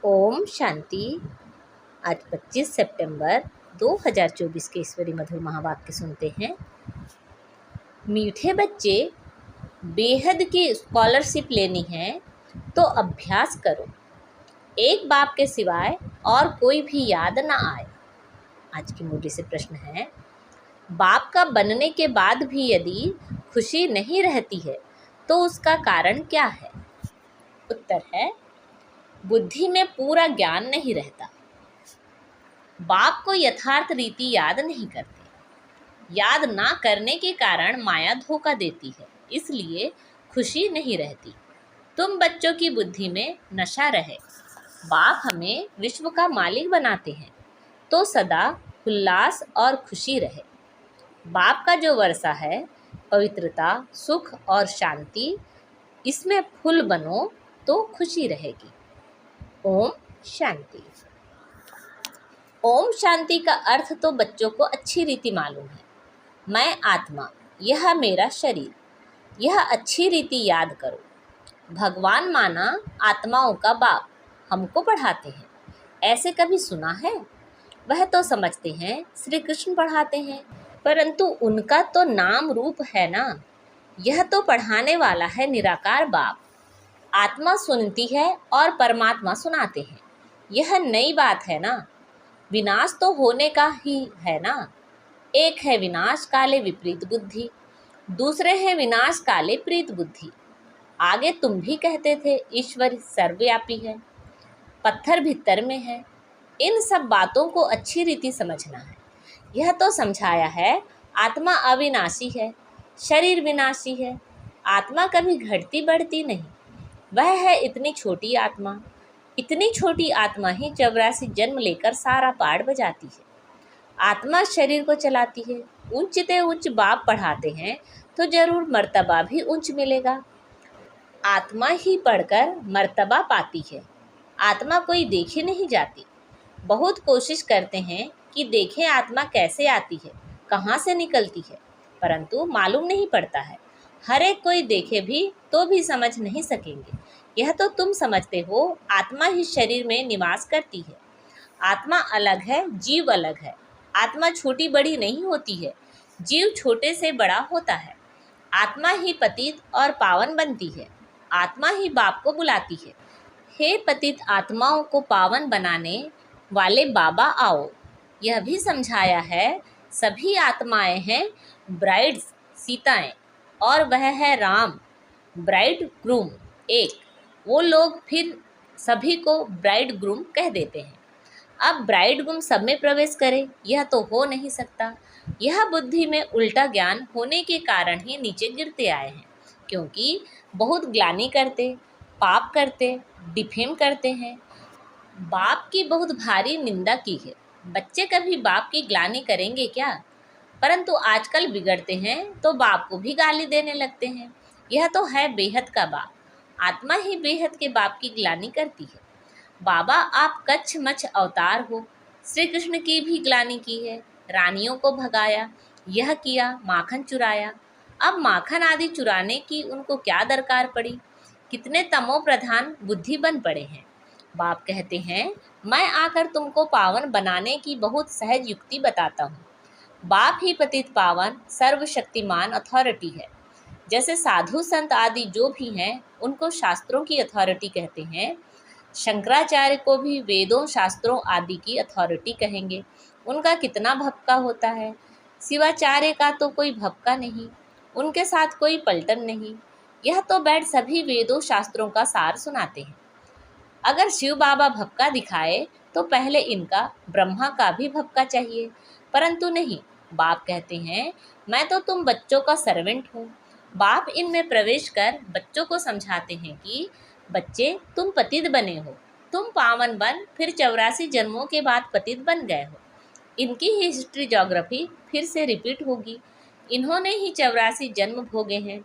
ओम शांति। आज 25 सितंबर 2024 के ईश्वरी मधुर महावाक्य सुनते हैं। मीठे बच्चे, बेहद की स्कॉलरशिप लेनी है तो अभ्यास करो, एक बाप के सिवाय और कोई भी याद ना आए। आज की मोटी से प्रश्न है, बाप का बनने के बाद भी यदि खुशी नहीं रहती है तो उसका कारण क्या है? उत्तर है, बुद्धि में पूरा ज्ञान नहीं रहता। बाप को यथार्थ रीति याद नहीं करते। याद ना करने के कारण माया धोखा देती है, इसलिए खुशी नहीं रहती। तुम बच्चों की बुद्धि में नशा रहे। बाप हमें विश्व का मालिक बनाते हैं तो सदा उल्लास और खुशी रहे। बाप का जो वर्षा है, पवित्रता, सुख और शांति, इसमें फूल बनो तो खुशी रहेगी। ओम शांति। ओम शांति का अर्थ तो बच्चों को अच्छी रीति मालूम है। मैं आत्मा, यह मेरा शरीर, यह अच्छी रीति याद करो। भगवान माना आत्माओं का बाप हमको पढ़ाते हैं, ऐसे कभी सुना है? वह तो समझते हैं श्री कृष्ण पढ़ाते हैं, परंतु उनका तो नाम रूप है ना। यह तो पढ़ाने वाला है निराकार बाप। आत्मा सुनती है और परमात्मा सुनाते हैं। यह नई बात है ना। विनाश तो होने का ही है ना। एक है विनाश काले विपरीत बुद्धि, दूसरे है विनाश काले प्रीत बुद्धि। आगे तुम भी कहते थे ईश्वर सर्वव्यापी है, पत्थर भीतर में है। इन सब बातों को अच्छी रीति समझना है। यह तो समझाया है आत्मा अविनाशी है, शरीर विनाशी है। आत्मा कभी घटती बढ़ती नहीं। वह है इतनी छोटी आत्मा। इतनी छोटी आत्मा ही 84 जन्म लेकर सारा पाठ बजाती है। आत्मा शरीर को चलाती है। उच्चते उच्च बाप पढ़ाते हैं तो जरूर मर्तबा भी उच्च मिलेगा। आत्मा ही पढ़कर मर्तबा पाती है। आत्मा कोई देखे नहीं जाती। बहुत कोशिश करते हैं कि देखें आत्मा कैसे आती है, कहाँ से निकलती है, परंतु मालूम नहीं पड़ता है। हर एक कोई देखे भी तो भी समझ नहीं सकेंगे। यह तो तुम समझते हो, आत्मा ही शरीर में निवास करती है। आत्मा अलग है, जीव अलग है। आत्मा छोटी बड़ी नहीं होती है, जीव छोटे से बड़ा होता है। आत्मा ही पतित और पावन बनती है। आत्मा ही बाप को बुलाती है, हे पतित आत्माओं को पावन बनाने वाले बाबा आओ। यह भी समझाया है सभी आत्माएं हैं ब्राइड्स, सीताएं, और वह है राम, ब्राइड ग्रूम एक। वो लोग फिर सभी को ब्राइड ग्रूम कह देते हैं। अब ब्राइड ग्रूम सब में प्रवेश करे, यह तो हो नहीं सकता। यह बुद्धि में उल्टा ज्ञान होने के कारण ही नीचे गिरते आए हैं, क्योंकि बहुत ग्लानि करते, पाप करते, डिफेम करते हैं। बाप की बहुत भारी निंदा की है। बच्चे कभी बाप की ग्लानि करेंगे क्या? परंतु आजकल बिगड़ते हैं तो बाप को भी गाली देने लगते हैं। यह तो है बेहद का बाप। आत्मा ही बेहद के बाप की ग्लानि करती है। बाबा आप कच्छ मच्छ अवतार हो। श्री कृष्ण की भी ग्लानि की है, रानियों को भगाया, यह किया, माखन चुराया। अब माखन आदि चुराने की उनको क्या दरकार पड़ी? कितने तमो प्रधान बुद्धि बन पड़े हैं। बाप कहते हैं मैं आकर तुमको पावन बनाने की बहुत सहज युक्ति बताता हूँ। बाप ही पतित पावन सर्वशक्तिमान अथॉरिटी है। जैसे साधु संत आदि जो भी हैं उनको शास्त्रों की अथॉरिटी कहते हैं। शंकराचार्य को भी वेदों शास्त्रों आदि की अथॉरिटी कहेंगे। उनका कितना भपका होता है। शिवाचार्य का तो कोई भपका नहीं, उनके साथ कोई पलटन नहीं। यह तो बैठ सभी वेदों शास्त्रों का सार सुनाते हैं। अगर शिव बाबा भपका दिखाए तो पहले इनका ब्रह्मा का भी भपका चाहिए, परंतु नहीं। बाप कहते हैं मैं तो तुम बच्चों का सर्वेंट हूँ। बाप इनमें प्रवेश कर बच्चों को समझाते हैं कि बच्चे तुम पतित बने हो, तुम पावन बन फिर 84 जन्मों के बाद पतित बन गए हो। इनकी ही हिस्ट्री ज्योग्राफी फिर से रिपीट होगी। इन्होंने ही 84 जन्म भोगे हैं,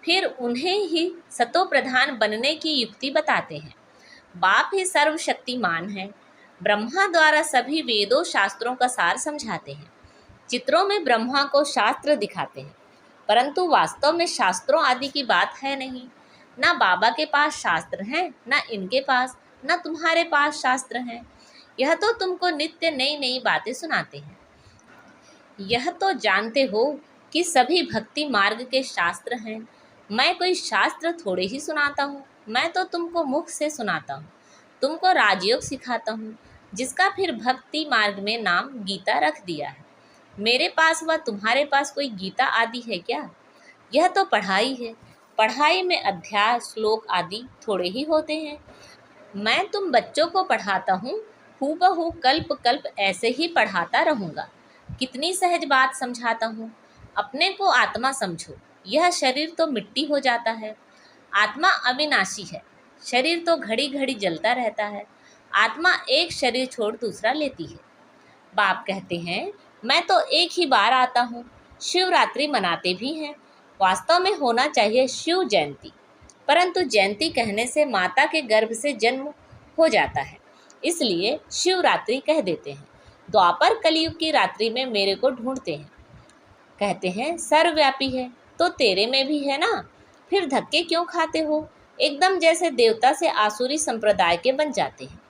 फिर उन्हें ही सतो प्रधान बनने की युक्ति बताते हैं। बाप ही सर्वशक्तिमान है। ब्रह्मा द्वारा सभी वेदों शास्त्रों का सार समझाते हैं। चित्रों में ब्रह्मा को शास्त्र दिखाते हैं, परंतु वास्तव में शास्त्रों आदि की बात है नहीं। ना बाबा के पास शास्त्र हैं, ना इनके पास। न तुम्हारे पास शास्त्र हैं। यह तो तुमको नित्य नई नई बातें सुनाते हैं। यह तो जानते हो कि सभी भक्ति मार्ग के शास्त्र हैं। मैं कोई शास्त्र थोड़े ही सुनाता हूँ, मैं तो तुमको मुख से सुनाता हूँ, तुमको राजयोग सिखाता हूँ, जिसका फिर भक्ति मार्ग में नाम गीता रख दिया है। मेरे पास व तुम्हारे पास कोई गीता आदि है क्या? यह तो पढ़ाई है। पढ़ाई में अध्याय श्लोक आदि थोड़े ही होते हैं। मैं तुम बच्चों को पढ़ाता हूँ, हूबहू कल्प कल्प ऐसे ही पढ़ाता रहूँगा। कितनी सहज बात समझाता हूँ। अपने को आत्मा समझो। यह शरीर तो मिट्टी हो जाता है। आत्मा अविनाशी है। शरीर तो घड़ी घड़ी जलता रहता है। आत्मा एक शरीर छोड़ दूसरा लेती है। बाप कहते हैं, मैं तो एक ही बार आता हूँ। शिवरात्रि मनाते भी हैं। वास्तव में होना चाहिए शिव जयंती, परंतु जयंती कहने से माता के गर्भ से जन्म हो जाता है, इसलिए शिवरात्रि कह देते हैं। द्वापर कलयुग की रात्रि में मेरे को ढूंढते हैं, कहते हैं सर्वव्यापी है, तो तेरे में भी है ना। फिर धक्के क्यों खाते हो? एकदम जैसे देवता से आसुरी संप्रदाय के बन जाते हैं।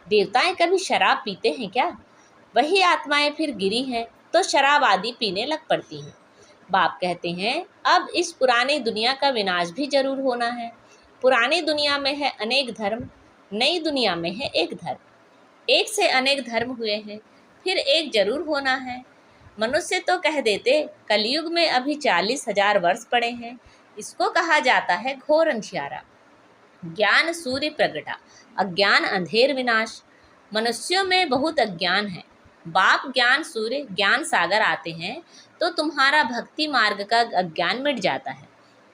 देवताएं कभी शराब पीते हैं क्या? वही आत्माएं फिर गिरी हैं तो शराब आदि पीने लग पड़ती हैं। बाप कहते हैं, अब इस पुरानी दुनिया का विनाश भी जरूर होना है। पुरानी दुनिया में है अनेक धर्म, नई दुनिया में है एक धर्म। एक से अनेक धर्म हुए हैं, फिर एक जरूर होना है। मनुष्य तो कह देते कलयुग में अभी 40,000 वर्ष पड़े हैं। इसको कहा जाता है घोर अंधियारा। ज्ञान सूर्य प्रगटा, अज्ञान अंधेर विनाश। मनुष्यों में बहुत अज्ञान है। बाप ज्ञान सूर्य ज्ञान सागर आते हैं तो तुम्हारा भक्ति मार्ग का अज्ञान मिट जाता है।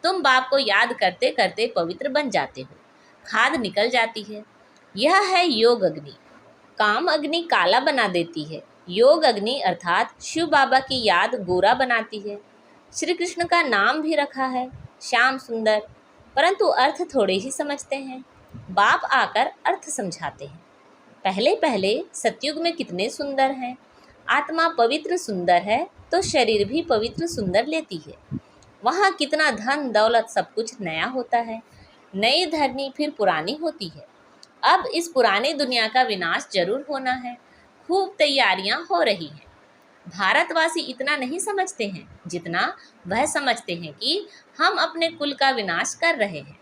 तुम बाप को याद करते करते पवित्र बन जाते हो, खाद निकल जाती है। यह है योग अग्नि। काम अग्नि काला बना देती है। योग अग्नि अर्थात शिव बाबा की याद गोरा बनाती है। श्री कृष्ण का नाम भी रखा है श्याम सुंदर, परंतु अर्थ थोड़े ही समझते हैं। बाप आकर अर्थ समझाते हैं। पहले पहले सतयुग में कितने सुंदर हैं। आत्मा पवित्र सुंदर है तो शरीर भी पवित्र सुंदर लेती है। वहाँ कितना धन दौलत सब कुछ नया होता है। नई धरनी फिर पुरानी होती है। अब इस पुरानी दुनिया का विनाश जरूर होना है। खूब तैयारियां हो रही हैं। भारतवासी इतना नहीं समझते हैं जितना वह समझते हैं कि हम अपने कुल का विनाश कर रहे हैं।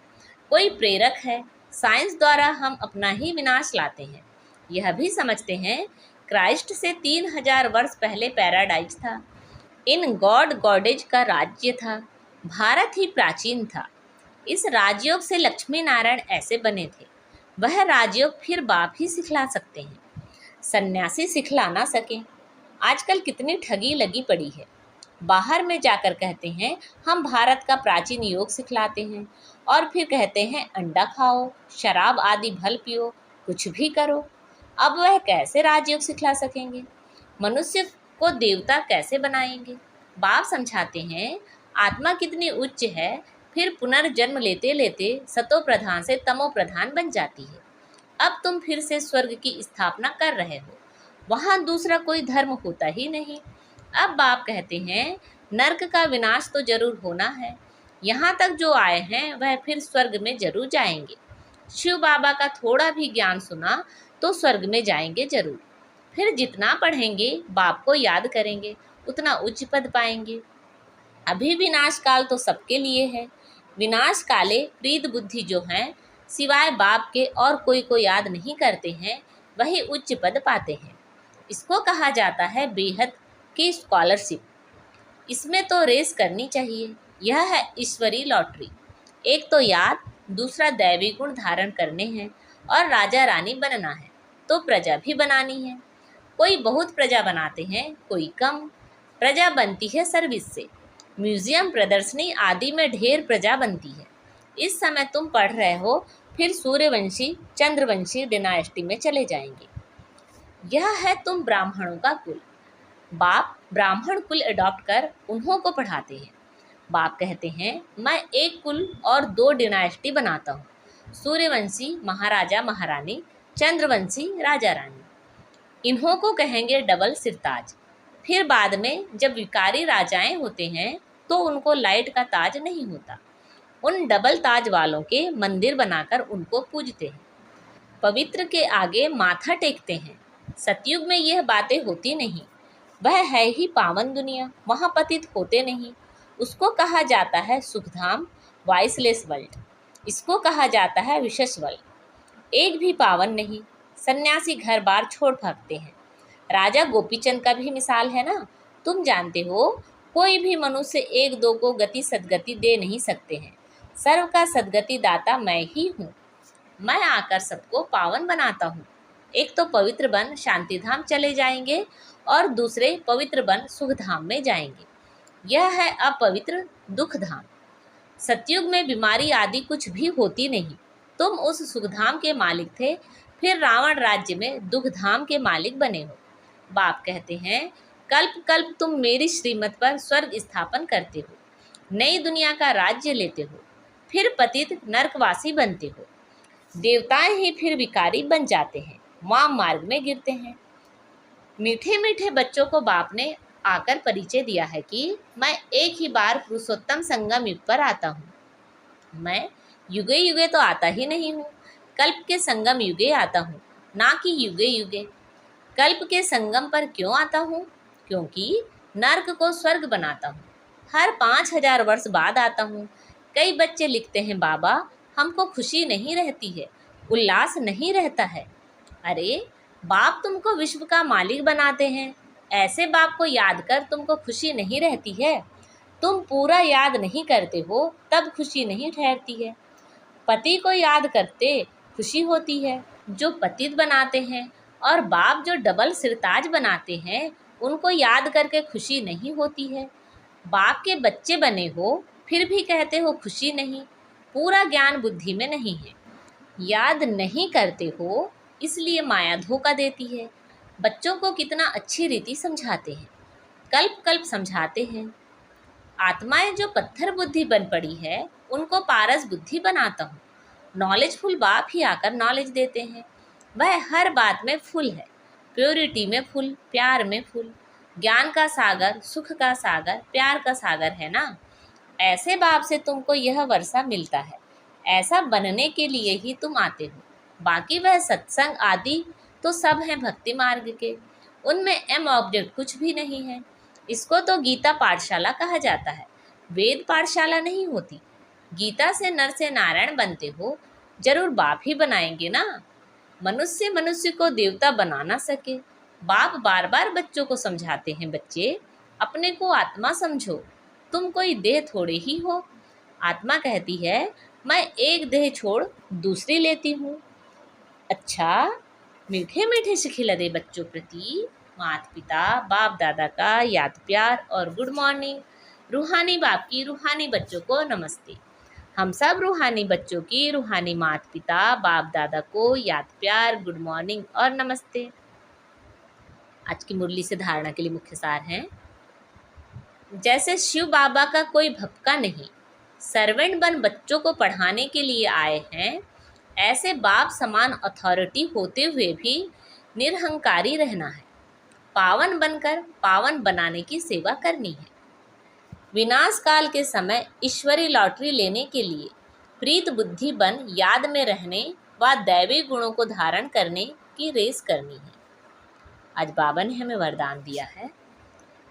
कोई प्रेरक है, साइंस द्वारा हम अपना ही विनाश लाते हैं। यह भी समझते हैं क्राइस्ट से 3000 वर्ष पहले पैराडाइज था। इन गॉड गॉडेज का राज्य था। भारत ही प्राचीन था। इस राजयोग से लक्ष्मी नारायण ऐसे बने थे। वह राजयोग फिर बाप ही सिखला सकते हैं, सन्यासी सिखला ना सके। आजकल कितनी ठगी लगी पड़ी है। बाहर में जाकर कहते हैं हम भारत का प्राचीन योग सिखलाते हैं, और फिर कहते हैं अंडा खाओ, शराब आदि भल पियो, कुछ भी करो। अब वह कैसे राजयोग सिखला सकेंगे? मनुष्य को देवता कैसे बनाएंगे? बाप समझाते हैं आत्मा कितनी उच्च है, फिर पुनर्जन्म लेते लेते सतो प्रधान से तमो प्रधान बन जाती है। अब तुम फिर से स्वर्ग की स्थापना कर रहे हो। वहाँ दूसरा कोई धर्म होता ही नहीं। अब बाप कहते हैं नर्क का विनाश तो जरूर होना है। यहाँ तक जो आए हैं वह फिर स्वर्ग में जरूर जाएंगे। शिव बाबा का थोड़ा भी ज्ञान सुना तो स्वर्ग में जाएंगे जरूर। फिर जितना पढ़ेंगे, बाप को याद करेंगे, उतना उच्च पद पाएंगे। अभी विनाश काल तो सबके लिए है। विनाश काले प्रीत बुद्धि जो हैं, सिवाय बाप के और कोई को याद नहीं करते हैं, वही उच्च पद पाते हैं। इसको कहा जाता है बेहद की स्कॉलरशिप। इसमें तो रेस करनी चाहिए। यह है ईश्वरी लॉटरी। एक तो याद, दूसरा दैवी गुण धारण करने हैं, और राजा रानी बनना है तो प्रजा भी बनानी है। कोई बहुत प्रजा बनाते हैं, कोई कम। प्रजा बनती है सर्विस से। म्यूजियम प्रदर्शनी आदि में ढेर प्रजा बनती है। इस समय तुम पढ़ रहे हो, फिर सूर्यवंशी चंद्रवंशी डिनास्टी में चले जाएंगे। यह है तुम ब्राह्मणों का कुल। बाप ब्राह्मण कुल अडॉप्ट कर उन्हों को पढ़ाते हैं। बाप कहते हैं मैं एक कुल और 2 डिनास्टी बनाता हूँ, सूर्यवंशी महाराजा महारानी, चंद्रवंशी राजा रानी। इन्हों को कहेंगे डबल सिरताज। फिर बाद में जब विकारी राजाएं होते हैं तो उनको लाइट का ताज नहीं होता। उन डबल ताज वालों के मंदिर बनाकर उनको पूजते हैं। पवित्र के आगे माथा टेकते हैं। सतयुग में यह बातें होती नहीं। वह है ही पावन दुनिया, वहाँ पतित होते नहीं। उसको कहा जाता है सुखधाम, वॉइसलेस वर्ल्ड। इसको कहा जाता है विशेष वर्ल्ड। एक भी पावन नहीं। सन्यासी घर बार छोड़ भागते हैं। राजा गोपीचंद का भी मिसाल है ना। तुम जानते हो, कोई भी मनुष्य एक दो को गति सदगति दे नहीं सकते हैं। सर्व का सदगति दाता मैं ही हूँ। मैं आकर सबको पावन बनाता हूँ। एक तो पवित्र बन शांतिधाम चले जाएंगे और दूसरे पवित्र बन सुखधाम में जाएंगे। यह है अपवित्र दुखधाम। सतयुग में बीमारी आदि कुछ भी होती नहीं। तुम उस सुखधाम के मालिक थे, फिर रावण राज्य में दुखधाम के मालिक बने हो। बाप कहते हैं, कल्प कल्प तुम मेरी श्रीमत पर स्वर्ग स्थापन करते हो, नई दुनिया का राज्य लेते हो, फिर पतित नरकवासी बनते हो। देवताएं ही फिर विकारी बन जाते हैं, वाम मार्ग में गिरते हैं। मीठे मीठे बच्चों को बाप ने आकर परिचय दिया है कि मैं एक ही बार पुरुषोत्तम संगम युग पर आता हूँ। मैं युगे युगे तो आता ही नहीं हूँ, कल्प के संगम युगे आता हूँ, ना कि युगे युगे। कल्प के संगम पर क्यों आता हूँ? क्योंकि नर्क को स्वर्ग बनाता हूँ। हर 5000 वर्ष बाद आता हूँ। कई बच्चे लिखते हैं, बाबा हमको खुशी नहीं रहती है, उल्लास नहीं रहता है। अरे बाप तुमको विश्व का मालिक बनाते हैं, ऐसे बाप को याद कर तुमको खुशी नहीं रहती है। तुम पूरा याद नहीं करते हो तब खुशी नहीं ठहरती है। पति को याद करते खुशी होती है, जो पतित बनाते हैं, और बाप जो डबल सिरताज बनाते हैं उनको याद करके खुशी नहीं होती है। बाप के बच्चे बने हो फिर भी कहते हो खुशी नहीं। पूरा ज्ञान बुद्धि में नहीं है। याद नहीं करते हो इसलिए माया धोखा देती है। बच्चों को कितना अच्छी रीति समझाते हैं, कल्प कल्प समझाते हैं। आत्माएं जो पत्थर बुद्धि बन पड़ी है उनको पारस बुद्धि बनाता हूँ। नॉलेजफुल बाप ही आकर नॉलेज देते हैं। वह हर बात में फुल है, प्योरिटी में फुल, प्यार में फुल। ज्ञान का सागर, सुख का सागर, प्यार का सागर है ना। ऐसे बाप से तुमको यह वर्षा मिलता है। ऐसा बनने के लिए ही तुम आते हो। बाकी वह सत्संग आदि तो सब हैं भक्ति मार्ग के, उनमें एम ऑब्जेक्ट कुछ भी नहीं है। इसको तो गीता पाठशाला कहा जाता है, वेद पाठशाला नहीं होती। गीता से नर से नारायण बनते हो, जरूर बाप ही बनाएंगे ना। मनुष्य मनुष्य को देवता बना ना सके। बाप बार बार बच्चों को समझाते हैं, बच्चे अपने को आत्मा समझो, तुम कोई देह थोड़े ही हो। आत्मा कहती है, मैं एक देह छोड़ दूसरी लेती हूँ। अच्छा, मीठे मीठे सिखिलते बच्चों प्रति माता पिता बाप दादा का याद प्यार और गुड मॉर्निंग। रूहानी बाप की रूहानी बच्चों को नमस्ते। हम सब रूहानी बच्चों की रूहानी माता पिता बाप दादा को याद प्यार, गुड मॉर्निंग और नमस्ते। आज की मुरली से धारणा के लिए मुख्य सार हैं, जैसे शिव बाबा का कोई भपका नहीं, सर्वेंट बन बच्चों को पढ़ाने के लिए आए हैं, ऐसे बाप समान अथॉरिटी होते हुए भी निरहंकारी रहना है। पावन बनकर पावन बनाने की सेवा करनी है। विनाश काल के समय ईश्वरी लॉटरी लेने के लिए प्रीत बुद्धि बन याद में रहने व दैवी गुणों को धारण करने की रेस करनी है। आज बाबा ने हमें वरदान दिया है,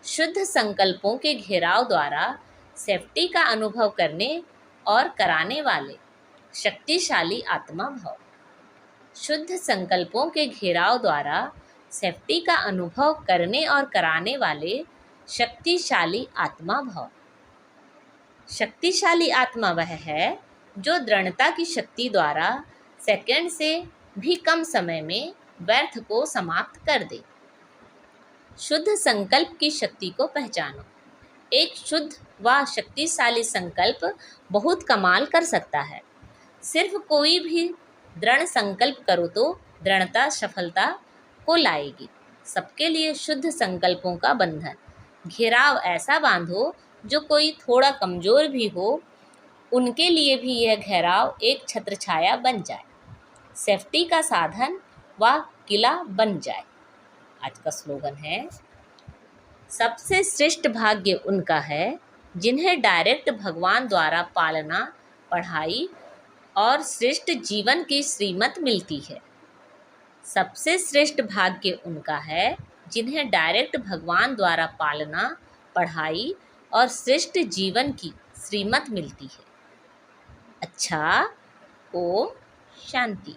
शुद्ध संकल्पों के घेराव द्वारा सेफ्टी का अनुभव करने और कराने वाले शक्तिशाली आत्मा भव। शुद्ध संकल्पों के घेराव द्वारा सेफ्टी का अनुभव करने और कराने वाले शक्तिशाली आत्मा भव। शक्तिशाली आत्मा वह है जो दृढ़ता की शक्ति द्वारा सेकंड से भी कम समय में व्यर्थ को समाप्त कर दे। शुद्ध संकल्प की शक्ति को पहचानो। एक शुद्ध व शक्तिशाली संकल्प बहुत कमाल कर सकता है। सिर्फ कोई भी दृढ़ संकल्प करो तो दृढ़ता सफलता को लाएगी। सबके लिए शुद्ध संकल्पों का बंधन घेराव ऐसा बांधो, जो कोई थोड़ा कमज़ोर भी हो उनके लिए भी यह घेराव एक छत्र छाया बन जाए, सेफ्टी का साधन व किला बन जाए। आज का स्लोगन है, सबसे श्रेष्ठ भाग्य उनका है जिन्हें डायरेक्ट भगवान द्वारा पालना, पढ़ाई और श्रेष्ठ जीवन की श्रीमत मिलती है। सबसे श्रेष्ठ भाग्य उनका है जिन्हें डायरेक्ट भगवान द्वारा पालना, पढ़ाई और श्रेष्ठ जीवन की श्रीमत मिलती है। अच्छा, ओम शांति।